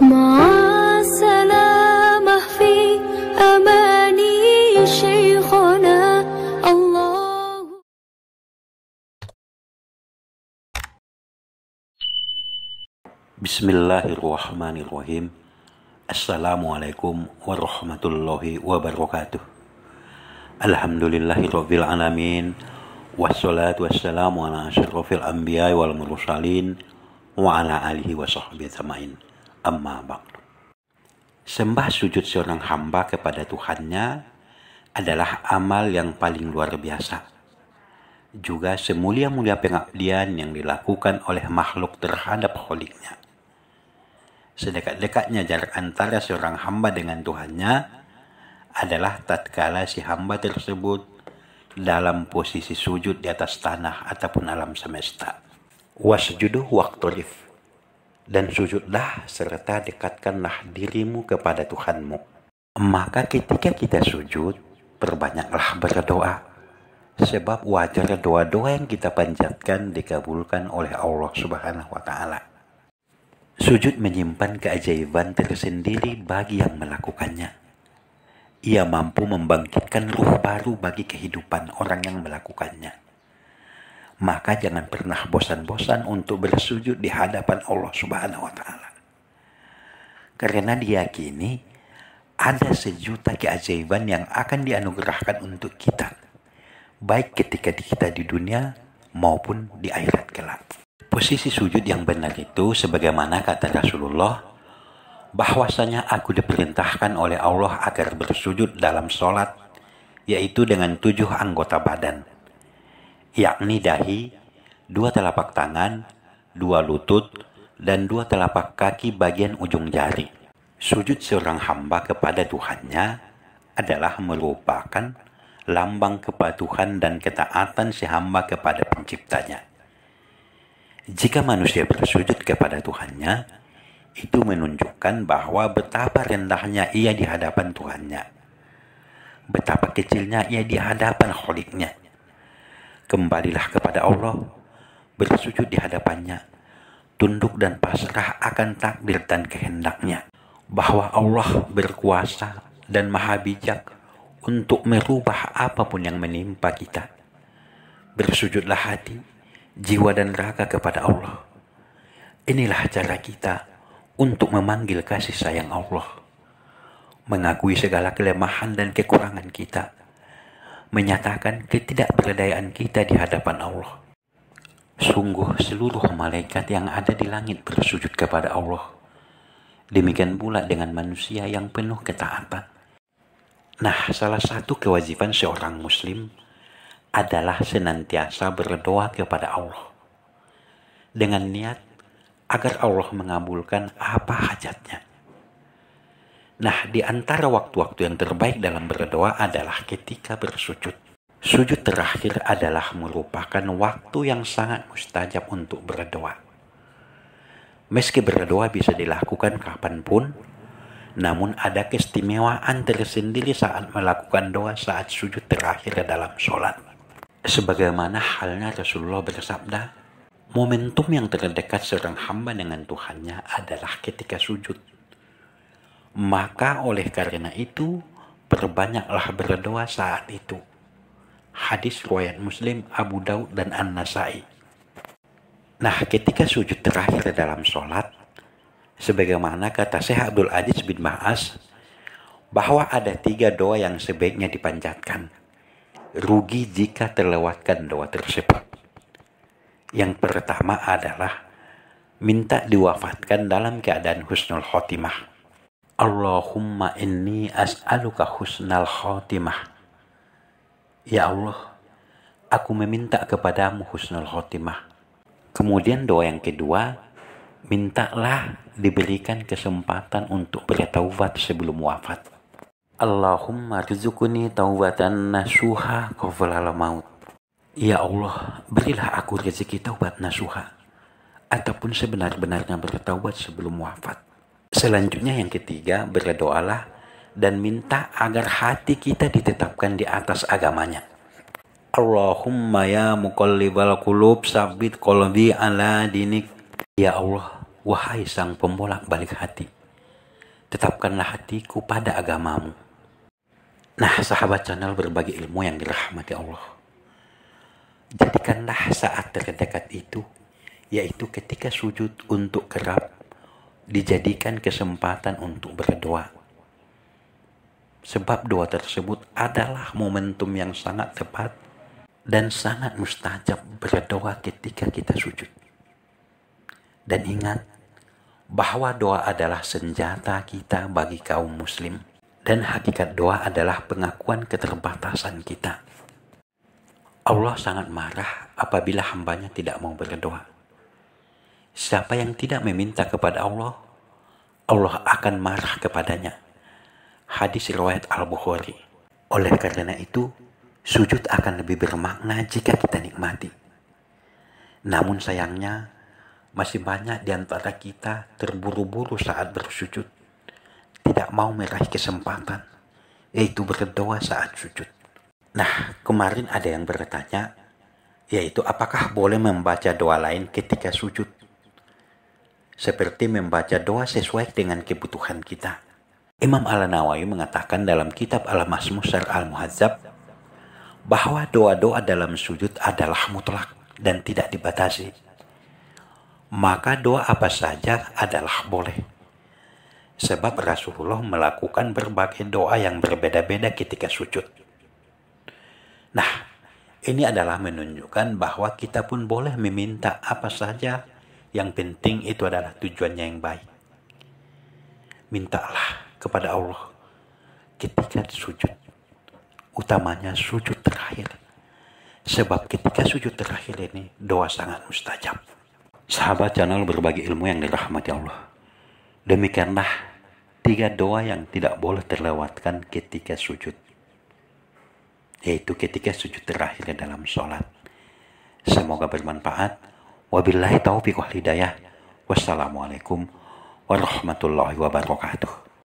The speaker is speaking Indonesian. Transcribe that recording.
مع السلامة في أماني شيخنا الله. Bismillahirrahmanirrahim. Assalamualaikum warahmatullahi wabarakatuh. Alhamdulillahirabbil alamin. Wassalatu wassalamu ala asyrofil anbiya'i wal mursalin wa ala alihi wa sahbihi ajmain. Amma ba'du. Sembah sujud seorang hamba kepada Tuhannya adalah amal yang paling luar biasa. Juga semulia-mulia pengabdian yang dilakukan oleh makhluk terhadap Kholiknya. Sedekat-dekatnya jarak antara seorang hamba dengan Tuhannya adalah tatkala si hamba tersebut dalam posisi sujud di atas tanah ataupun alam semesta. Wasjudu waqtarif, dan sujudlah serta dekatkanlah dirimu kepada Tuhanmu. Maka ketika kita sujud, perbanyaklah berdoa, sebab wajar doa-doa yang kita panjatkan dikabulkan oleh Allah Subhanahu wa Ta'ala. Sujud menyimpan keajaiban tersendiri bagi yang melakukannya. Ia mampu membangkitkan ruh baru bagi kehidupan orang yang melakukannya. Maka jangan pernah bosan-bosan untuk bersujud di hadapan Allah Subhanahu wa Ta'ala. Karena diyakini ada sejuta keajaiban yang akan dianugerahkan untuk kita, baik ketika kita di dunia maupun di akhirat kelak. Posisi sujud yang benar itu sebagaimana kata Rasulullah, bahwasanya aku diperintahkan oleh Allah agar bersujud dalam sholat, yaitu dengan 7 anggota badan, yakni dahi, 2 telapak tangan, 2 lutut, dan 2 telapak kaki bagian ujung jari. Sujud seorang hamba kepada Tuhannya adalah merupakan lambang kepatuhan dan ketaatan si hamba kepada penciptanya. Jika manusia bersujud kepada Tuhannya, itu menunjukkan bahwa betapa rendahnya ia di hadapan Tuhannya. Betapa kecilnya ia di hadapan Kholiknya. Kembalilah kepada Allah, bersujud di hadapannya, tunduk dan pasrah akan takdir dan kehendaknya. Bahwa Allah berkuasa dan maha bijak untuk merubah apapun yang menimpa kita. Bersujudlah hati, jiwa dan raga kepada Allah. Inilah cara kita untuk memanggil kasih sayang Allah, mengakui segala kelemahan dan kekurangan kita, menyatakan ketidakberdayaan kita di hadapan Allah. Sungguh seluruh malaikat yang ada di langit bersujud kepada Allah. Demikian pula dengan manusia yang penuh ketaatan. Nah, salah satu kewajiban seorang muslim adalah senantiasa berdoa kepada Allah dengan niat agar Allah mengabulkan apa hajatnya. Nah, di antara waktu-waktu yang terbaik dalam berdoa adalah ketika bersujud. Sujud terakhir adalah merupakan waktu yang sangat mustajab untuk berdoa. Meski berdoa bisa dilakukan kapanpun, namun ada keistimewaan tersendiri saat melakukan doa saat sujud terakhir dalam sholat. Sebagaimana halnya Rasulullah bersabda, momentum yang terdekat seorang hamba dengan Tuhannya adalah ketika sujud. Maka oleh karena itu, perbanyaklah berdoa saat itu. Hadis riwayat Muslim, Abu Daud, dan An-Nasai. Nah, ketika sujud terakhir dalam sholat, sebagaimana kata Syekh Abdul Aziz bin Ba'as, bahwa ada 3 doa yang sebaiknya dipanjatkan. Rugi jika terlewatkan doa tersebut. Yang pertama adalah minta diwafatkan dalam keadaan husnul khotimah. Allahumma inni as'aluka husnal khotimah. Ya Allah, aku meminta kepadamu husnul khotimah. Kemudian doa yang kedua, mintalah diberikan kesempatan untuk bertaubat sebelum wafat. Allahumma rizukuni taubatan nasuha qabla al-maut. Ya Allah, berilah aku rezeki taubat nasuha, ataupun sebenar-benarnya bertaubat sebelum wafat. Selanjutnya yang ketiga, berdoalah dan minta agar hati kita ditetapkan di atas agamanya. Allahumma ya muqallibal qulub sabbit qalbi ala dinik. Ya Allah, Wahai sang pembolak-balik hati, tetapkanlah hatiku pada agamamu. Nah, sahabat channel berbagi ilmu yang dirahmati Allah, jadikanlah saat terdekat itu, yaitu ketika sujud untuk kerap, dijadikan kesempatan untuk berdoa. Sebab doa tersebut adalah momentum yang sangat tepat dan sangat mustajab berdoa ketika kita sujud. Dan ingat bahwa doa adalah senjata kita bagi kaum muslim. Dan hakikat doa adalah pengakuan keterbatasan kita. Allah sangat marah apabila hambanya tidak mau berdoa. Siapa yang tidak meminta kepada Allah, Allah akan marah kepadanya. Hadis riwayat Al-Bukhari. Oleh karena itu, sujud akan lebih bermakna jika kita nikmati. Namun sayangnya, masih banyak di antara kita terburu-buru saat bersujud, tidak mau meraih kesempatan, yaitu berdoa saat sujud. Nah, kemarin ada yang bertanya, yaitu apakah boleh membaca doa lain ketika sujud? Seperti membaca doa sesuai dengan kebutuhan kita. Imam Al-Nawawi mengatakan dalam kitab Al-Masmusar Al-Muhadzab, bahwa doa-doa dalam sujud adalah mutlak dan tidak dibatasi. Maka doa apa saja adalah boleh. Sebab Rasulullah melakukan berbagai doa yang berbeda-beda ketika sujud. Nah, ini adalah menunjukkan bahwa kita pun boleh meminta apa saja, yang penting itu adalah tujuannya yang baik. Mintalah kepada Allah ketika sujud, utamanya sujud terakhir. Sebab ketika sujud terakhir ini doa sangat mustajab. Sahabat channel berbagi ilmu yang dirahmati Allah, demikianlah 3 doa yang tidak boleh terlewatkan ketika sujud, yaitu ketika sujud terakhir dalam sholat. Semoga bermanfaat. Wabillahi taufiq wal hidayah. Wassalamualaikum warahmatullahi wabarakatuh.